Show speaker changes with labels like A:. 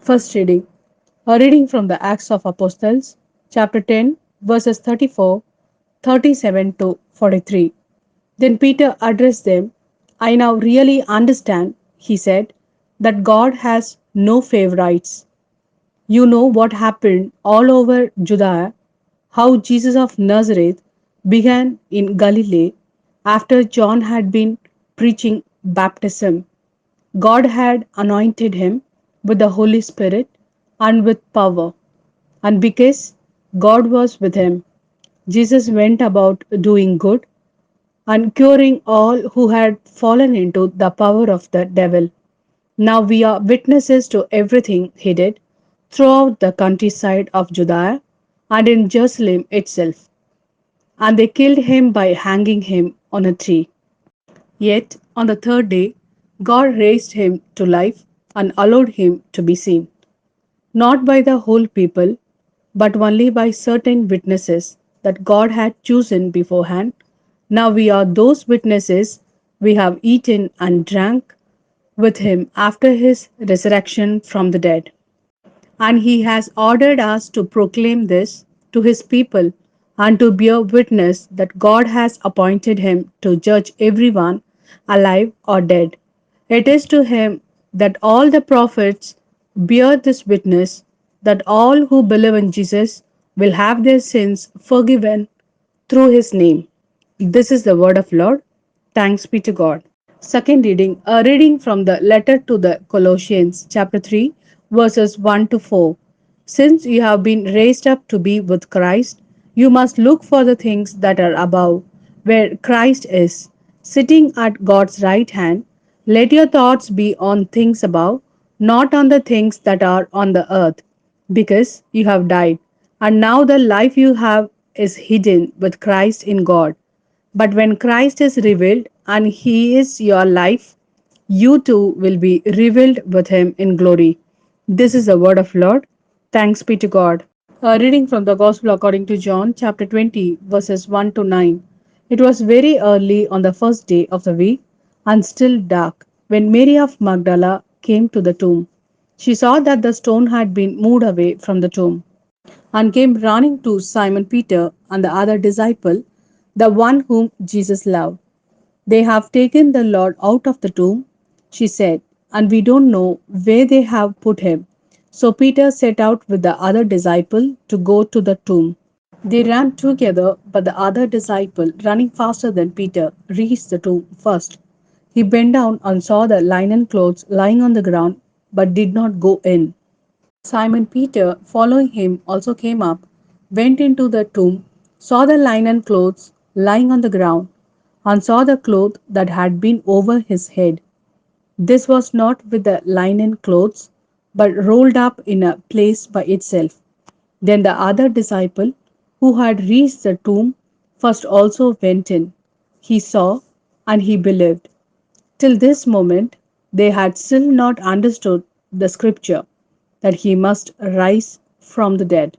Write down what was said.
A: First reading. A reading from the Acts of Apostles, chapter 10, verses 34, 37 to 43. Then Peter addressed them. I now really understand, he said, that God has no favorites. You know what happened all over Judea, how Jesus of Nazareth began in Galilee after John had been preaching baptism. God had anointed him with the Holy Spirit and with power, and because God was with him, Jesus went about doing good and curing all who had fallen into the power of the devil. Now we are witnesses to everything he did throughout the countryside of Judea and in Jerusalem itself. And they killed him by hanging him on a tree. Yet on the third day, God raised him to life and allowed him to be seen, not by the whole people, but only by certain witnesses that God had chosen beforehand. Now we are those witnesses. We have eaten and drank with him after his resurrection from the dead. And he has ordered us to proclaim this to his people and to bear witness that God has appointed him to judge everyone alive or dead. It is to him that all the prophets bear this witness that all who believe in Jesus will have their sins forgiven through his name. This is the word of Lord. Thanks be to God. Second reading, a reading from the letter to the Colossians, chapter 3, verses 1 to 4. Since you have been raised up to be with Christ, you must look for the things that are above, where Christ is, sitting at God's right hand. Let your thoughts be on things above, not on the things that are on the earth, because you have died, and now the life you have is hidden with Christ in God. But when Christ is revealed and He is your life, you too will be revealed with Him in glory. This is the word of Lord. Thanks be to God. A reading from the Gospel according to John, chapter 20, verses 1 to 9. It was very early on the first day of the week and still dark when Mary of Magdala came to the tomb. She saw that the stone had been moved away from the tomb and came running to Simon Peter and the other disciple, the one whom Jesus loved. They have taken the Lord out of the tomb, she said, and we don't know where they have put him. So Peter set out with the other disciple to go to the tomb. They ran together, but the other disciple, running faster than Peter, reached the tomb first. He bent down and saw the linen clothes lying on the ground, but did not go in. Simon Peter, following him, also came up, went into the tomb, saw the linen clothes lying on the ground, and saw the cloth that had been over his head. This was not with the linen clothes, but rolled up in a place by itself. Then the other disciple, who had reached the tomb, first also went in. He saw and he believed. Till this moment, they had still not understood the scripture that he must rise from the dead.